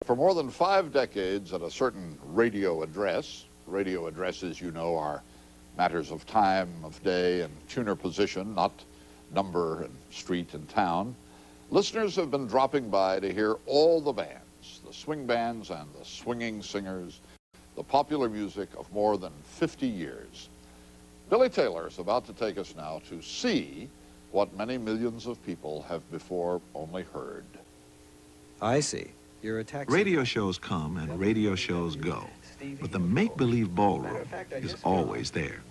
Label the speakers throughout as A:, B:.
A: For more than 5 decades at a certain radio addresses, you know, are matters of time of day and tuner position, not number and street and town. Listeners have been dropping by to hear all the bands, the swing bands and the swinging singers, the popular music of more than 50 years. Billy Taylor is about to take us now to see what many millions of people have before only heard.
B: I see. You're a taxi.
C: Radio shows come and radio shows go, but the make-believe ballroom is always there.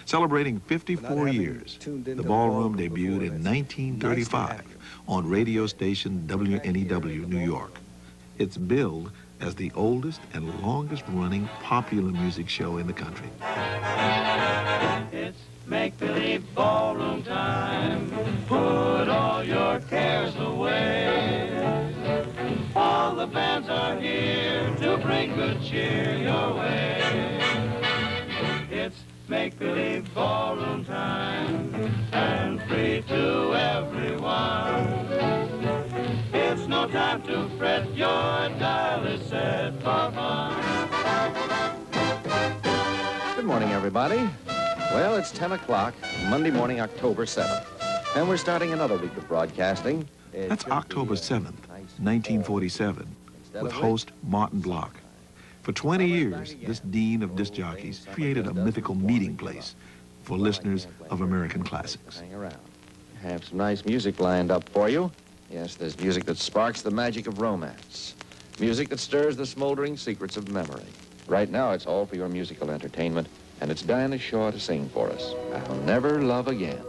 C: Celebrating 54 years, the ballroom debuted in 1935 on radio station WNEW, New York. It's billed as the oldest and longest-running popular music show in the country.
D: It's make-believe ballroom time. Put all your cares away. All the bands are here to bring good cheer your way. It's make-believe ballroom time, and free to everyone. It's no time to fret, your dial is set for fun.
B: Good morning, everybody. Well, it's 10 o'clock, Monday morning, October 7th, and we're starting another week of broadcasting.
C: That's October 7th, 1947, with host Martin Block. For 20 years, this dean of disc jockeys created a mythical meeting place for listeners of American classics.
B: Hang around. I have some nice music lined up for you. Yes, there's music that sparks the magic of romance. Music that stirs the smoldering secrets of memory. Right now, it's all for your musical entertainment, and it's Dinah Shaw to sing for us. I'll Never Love Again.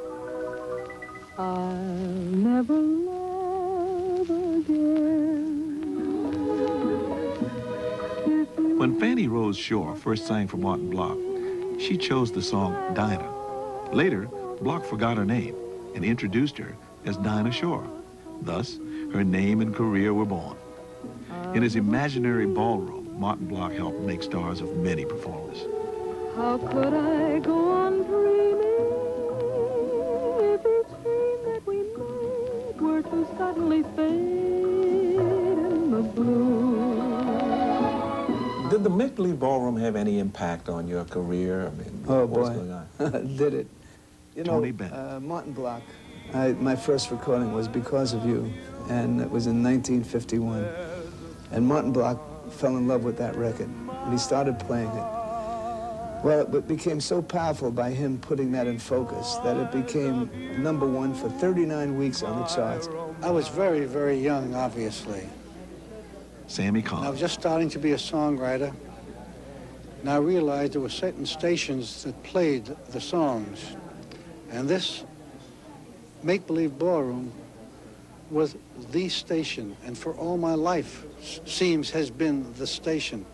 E: I'll never love again.
C: When Fannie Rose Shaw first sang for Martin Block, she chose the song Dinah. Later, Block forgot her name and introduced her as Dinah Shaw. Thus, her name and career were born. In his imaginary ballroom, Martin Block helped make stars of many performers.
E: How could I go on dreaming if each dream that we made were to suddenly fade in the blue?
F: Did the make-believe ballroom have any impact on your career? I mean,
G: oh
F: what was
G: boy,
F: going on?
G: did it? You know,
C: Tony Bennett.
G: Martin Block. My first recording was Because of You, and it was in 1951. And Martin Block fell in love with that record, and he started playing it. Well, it became so powerful by him putting that in focus that it became #1 for 39 weeks on the charts.
H: I was very, very young, obviously.
C: Sammy
H: I
C: Connor.
H: was just starting to be a songwriter, and I realized there were certain stations that played the songs. And this make-believe ballroom was the station, and for all my life, seems has been the station.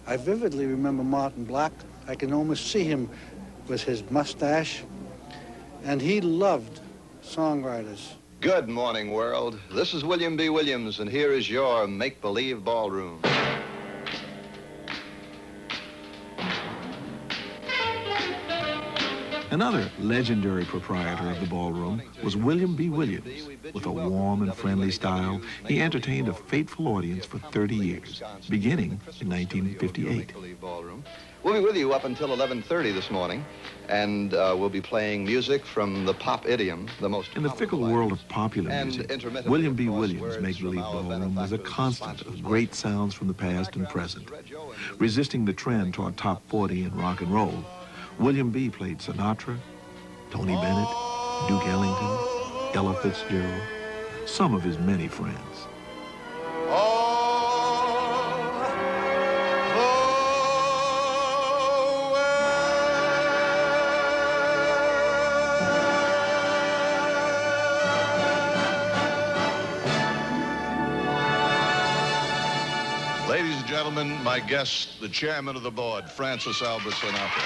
H: I vividly remember Martin Block. I can almost see him with his mustache, and he loved songwriters.
I: Good morning, world. This is William B. Williams, and here is your make-believe ballroom.
C: Another legendary proprietor of the ballroom was William B. Williams. With a warm and friendly style, he entertained a faithful audience for 30 years, beginning in 1958.
I: We'll be with you up until 11:30 this morning, and we'll be playing music from the pop idiom, the most
C: In the fickle world of popular
I: and
C: music,
I: intermittent,
C: William B.
I: of course,
C: Williams'
I: words
C: make-believe
I: from our
C: ballroom was a
I: benefactors,
C: constant
I: sponsors.
C: of great sounds from the past and present. Resisting the trend toward top 40 and rock and roll, William B. played Sinatra, Tony Bennett, Duke Ellington, Ella Fitzgerald, some of his many friends.
A: Ladies and gentlemen, my guest, the chairman of the board, Francis Albert Sinatra.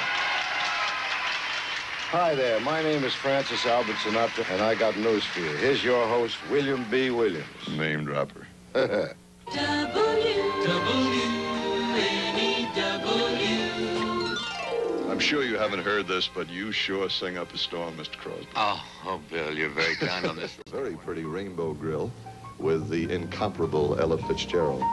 J: Hi there, my name is Francis Albert Sinatra, and I got news for you. Here's your host, William B. Williams.
A: Name dropper.
D: WNEW.
A: I'm sure you haven't heard this, but you sure sing up a storm, Mr. Crosby.
J: Oh, Bill, you're very kind on this.
I: Very pretty rainbow grill. with the incomparable Ella Fitzgerald.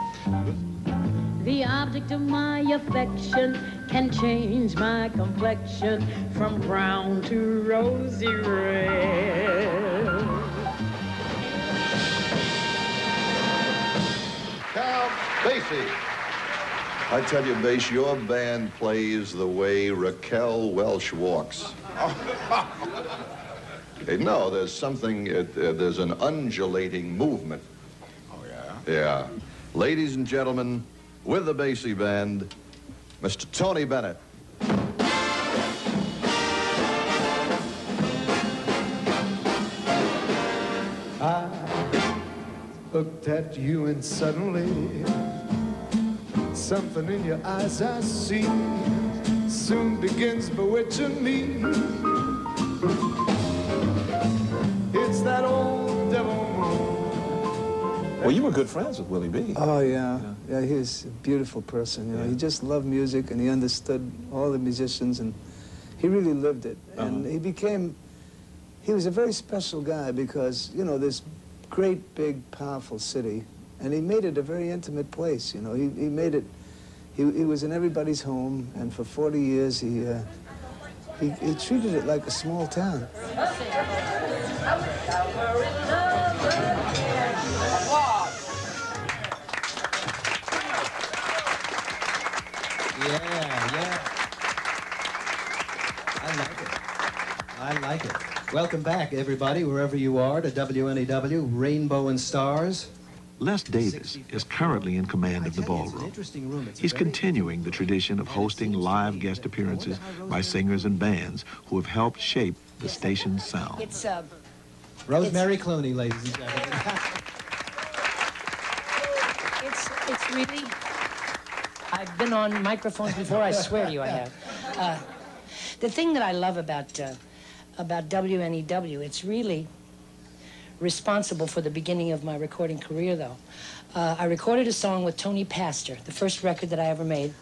K: The object of my affection can change my complexion from brown to rosy red.
I: Count Basie. I tell you, Bass, your band plays the way Raquel Welch walks. No, there's something, there's an undulating movement.
A: Oh, yeah?
I: Yeah. Ladies and gentlemen, with the Basie Band, Mr. Tony Bennett.
L: I looked at you and suddenly something in your eyes I see soon begins bewitching me. It's that old devil moon.
F: Well, you were good friends with Willie B.
G: Oh, yeah. Yeah, he was a beautiful person, you know. He just loved music, and he understood all the musicians, and he really lived it. And he was a very special guy because, you know, this great, big, powerful city, and he made it a very intimate place, you know. He made it, he was in everybody's home, and for 40 years he treated it like a small town.
M: Yeah. I like it. Welcome back, everybody, wherever you are, to WNEW, Rainbow and Stars.
C: Les Davis is currently in command of the ballroom. He's continuing the tradition of hosting live guest appearances by singers and bands who have helped shape the station's sound.
M: It's Rosemary Clooney, ladies and gentlemen.
N: It's really, I've been on microphones before, I swear to you I have. The thing that I love about WNEW, it's really responsible for the beginning of my recording career, though. I recorded a song with Tony Pastor. The first record that I ever made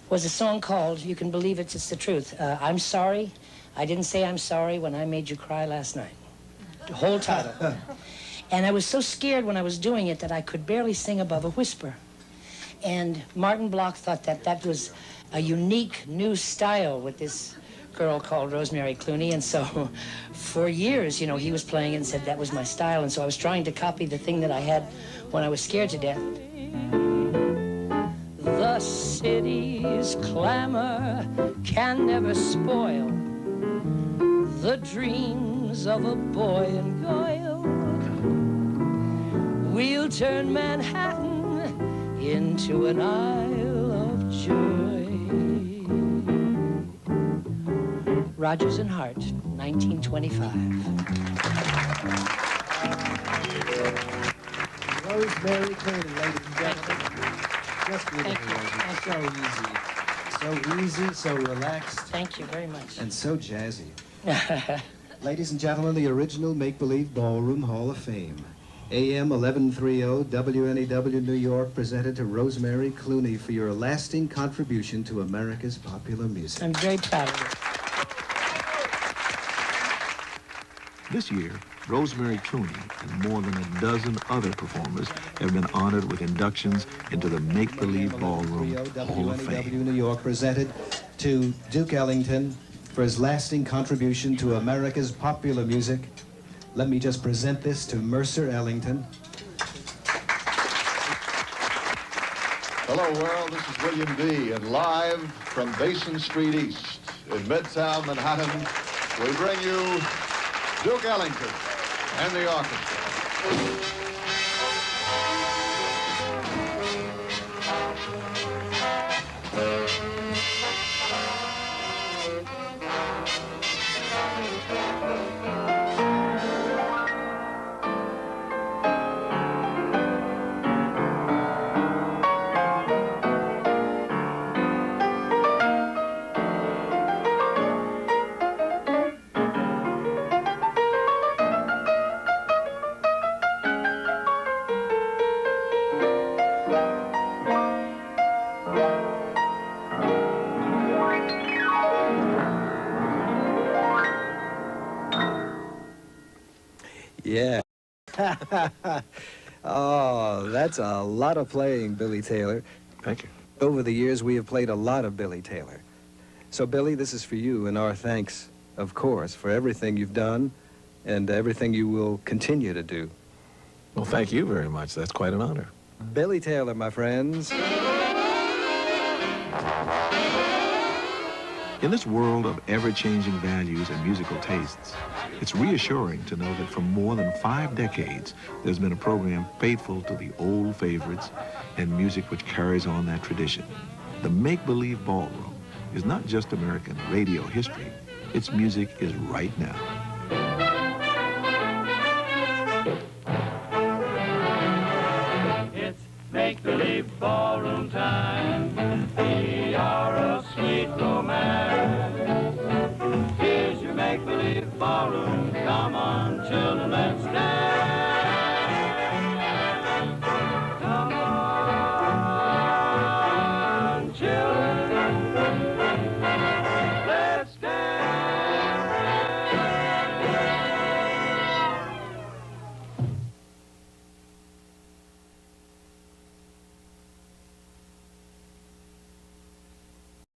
N: was a song called, you can believe it's the truth, I'm Sorry, I Didn't Say I'm Sorry When I Made You Cry Last Night. The whole title. And I was so scared when I was doing it that I could barely sing above a whisper. And Martin Bloch thought that that was a unique new style with this girl called Rosemary Clooney, and so for years, you know, he was playing and said that was my style, and so I was trying to copy the thing that I had when I was scared to death. The city's clamor can never spoil the dreams of a boy in Goyle. We'll turn Manhattan into an Isle of Joy. Rodgers and Hart, 1925.
M: Rosemary Clooney, ladies and gentlemen. Just beautiful. So easy, so relaxed.
N: Thank you very much.
M: And so jazzy. Ladies and gentlemen, the original Make-Believe Ballroom Hall of Fame. AM 1130 WNEW New York, presented to Rosemary Clooney for your lasting contribution to America's popular music.
N: I'm very proud of it.
C: This year, Rosemary Clooney and more than a dozen other performers have been honored with inductions into the Make-Believe Ballroom Hall of Fame.
M: WNEW New York, presented to Duke Ellington for his lasting contribution to America's popular music. Let me just present this to Mercer Ellington.
A: Hello, world. This is William B. And live from Basin Street East in Midtown Manhattan, we bring you Duke Ellington and the orchestra.
M: Yeah. Oh, that's a lot of playing, Billy Taylor.
C: Thank you.
M: Over the years, we have played a lot of Billy Taylor. So, Billy, this is for you, and our thanks, of course, for everything you've done and everything you will continue to do.
C: Well, thank you very much. That's quite an honor.
M: Billy Taylor, my friends.
C: In this world of ever-changing values and musical tastes, it's reassuring to know that for more than 5 decades, there's been a program faithful to the old favorites and music which carries on that tradition. The Make-Believe Ballroom is not just American radio history. Its music is right now.
D: It's make-believe ballroom time.